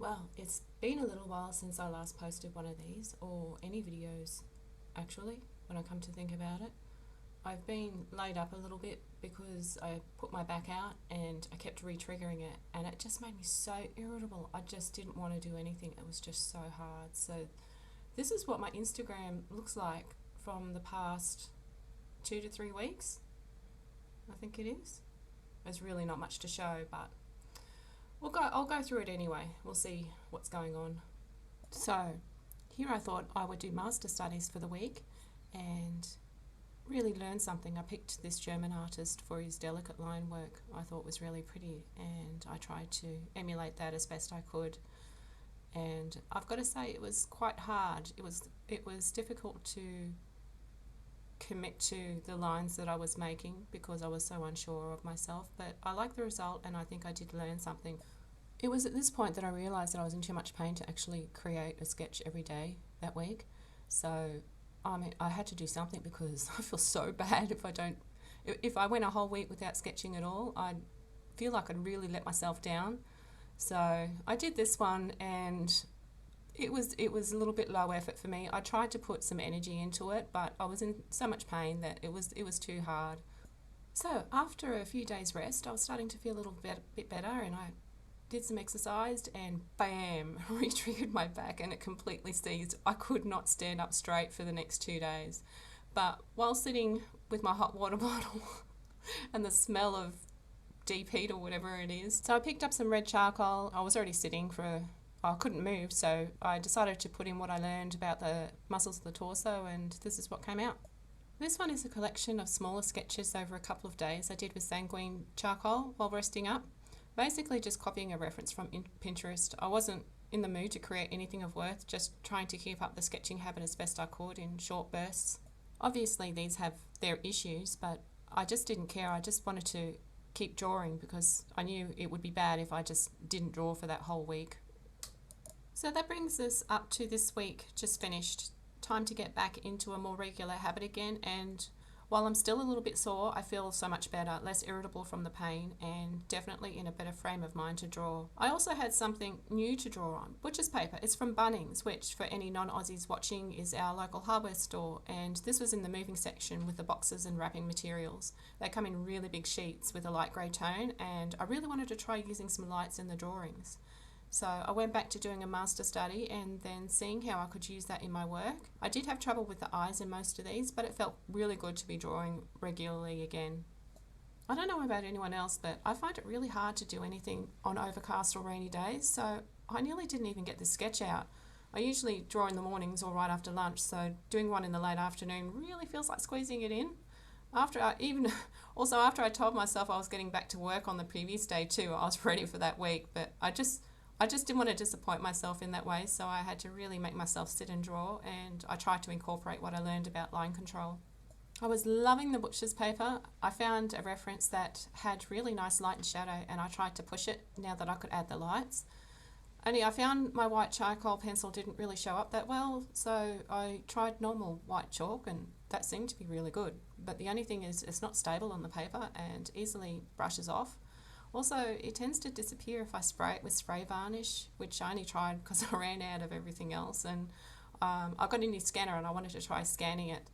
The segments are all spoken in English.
Well, it's been a little while since I last posted one of these, or any videos actually, when I come to think about it. I've been laid up a little bit because I put my back out and I kept re-triggering it, and it just made me so irritable. I just didn't want to do anything. It was just so hard. So this is what my Instagram looks like from the past 2 to 3 weeks. I think it is. There's really not much to show, but I'll go through it anyway. We'll see what's going on. So here I thought I would do master studies for the week and really learn something. I picked this German artist for his delicate line work. I thought was really pretty, and I tried to emulate that as best I could. And I've got to say it was quite hard. It was difficult to commit to the lines that I was making because I was so unsure of myself, but I like the result and I think I did learn something. It was at this point that I realised that I was in too much pain to actually create a sketch every day that week. So I had to do something because I feel so bad if I went a whole week without sketching at all. I'd feel like I'd really let myself down. So I did this one, and it was a little bit low effort for me. I tried to put some energy into it, but I was in so much pain that it was too hard. So after a few days rest, I was starting to feel a bit better, and I did some exercise, and bam, re-triggered my back, and it completely seized. I could not stand up straight for the next 2 days. But while sitting with my hot water bottle and the smell of deep heat or whatever it is, so I picked up some red charcoal. I was already sitting I couldn't move, so I decided to put in what I learned about the muscles of the torso, and this is what came out. This one is a collection of smaller sketches over a couple of days I did with sanguine charcoal while resting up. Basically just copying a reference from Pinterest. I wasn't in the mood to create anything of worth, just trying to keep up the sketching habit as best I could in short bursts. Obviously these have their issues, but I just didn't care. I just wanted to keep drawing because I knew it would be bad if I just didn't draw for that whole week. So that brings us up to this week, just finished. Time to get back into a more regular habit again, and while I'm still a little bit sore, I feel so much better, less irritable from the pain, and definitely in a better frame of mind to draw. I also had something new to draw on, butcher's paper. It's from Bunnings, which for any non-Aussies watching is our local hardware store, and this was in the moving section with the boxes and wrapping materials. They come in really big sheets with a light grey tone, and I really wanted to try using some lights in the drawings. So I went back to doing a master study and then seeing how I could use that in my work. I did have trouble with the eyes in most of these, but it felt really good to be drawing regularly again. I don't know about anyone else, but I find it really hard to do anything on overcast or rainy days, so I nearly didn't even get the sketch out. I usually draw in the mornings or right after lunch, so doing one in the late afternoon really feels like squeezing it in. After I told myself I was getting back to work on the previous day too, I was ready for that week, but I just didn't want to disappoint myself in that way, so I had to really make myself sit and draw, and I tried to incorporate what I learned about line control. I was loving the butcher's paper. I found a reference that had really nice light and shadow, and I tried to push it now that I could add the lights. Only I found my white charcoal pencil didn't really show up that well, so I tried normal white chalk, and that seemed to be really good. But the only thing is it's not stable on the paper and easily brushes off. Also, it tends to disappear if I spray it with spray varnish, which I only tried because I ran out of everything else, and I got a new scanner and I wanted to try scanning it.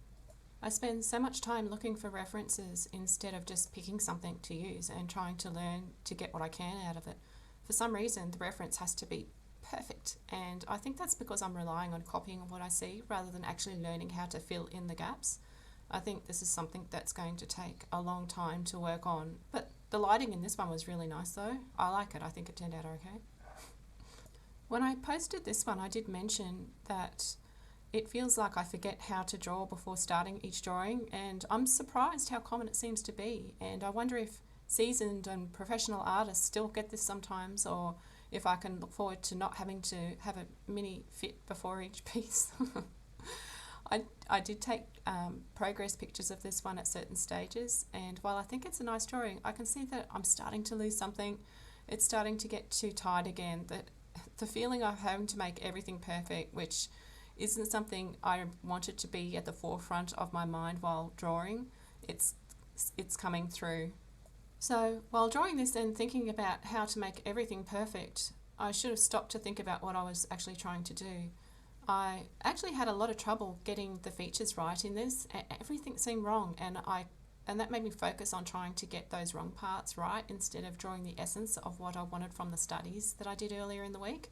I spend so much time looking for references instead of just picking something to use and trying to learn to get what I can out of it. For some reason, the reference has to be perfect, and I think that's because I'm relying on copying what I see rather than actually learning how to fill in the gaps. I think this is something that's going to take a long time to work on, but the lighting in this one was really nice though. I like it. I think it turned out okay. When I posted this one, I did mention that it feels like I forget how to draw before starting each drawing, and I'm surprised how common it seems to be, and I wonder if seasoned and professional artists still get this sometimes, or if I can look forward to not having to have a mini fit before each piece. I did take progress pictures of this one at certain stages, and while I think it's a nice drawing, I can see that I'm starting to lose something. It's starting to get too tight again. The feeling of having to make everything perfect, which isn't something I wanted to be at the forefront of my mind while drawing, it's coming through. So while drawing this and thinking about how to make everything perfect, I should have stopped to think about what I was actually trying to do. I actually had a lot of trouble getting the features right in this. Everything seemed wrong, and that made me focus on trying to get those wrong parts right instead of drawing the essence of what I wanted from the studies that I did earlier in the week,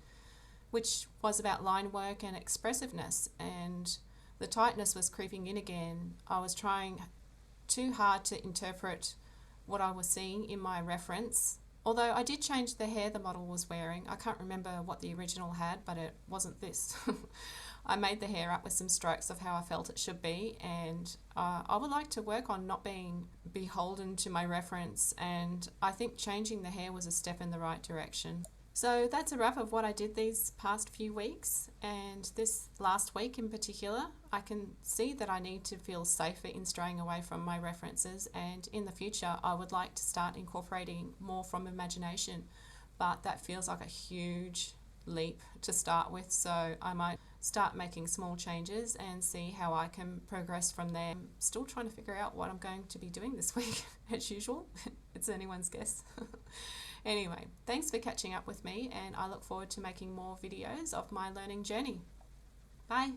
which was about line work and expressiveness, and the tightness was creeping in again. I was trying too hard to interpret what I was seeing in my reference. Although I did change the hair the model was wearing. I can't remember what the original had, but it wasn't this. I made the hair up with some strokes of how I felt it should be, and I would like to work on not being beholden to my reference, and I think changing the hair was a step in the right direction. So that's a wrap of what I did these past few weeks, and this last week in particular, I can see that I need to feel safer in straying away from my references, and in the future I would like to start incorporating more from imagination, but that feels like a huge leap to start with, so I might start making small changes and see how I can progress from there. I'm still trying to figure out what I'm going to be doing this week, as usual. It's anyone's guess. Anyway, thanks for catching up with me, and I look forward to making more videos of my learning journey. Bye!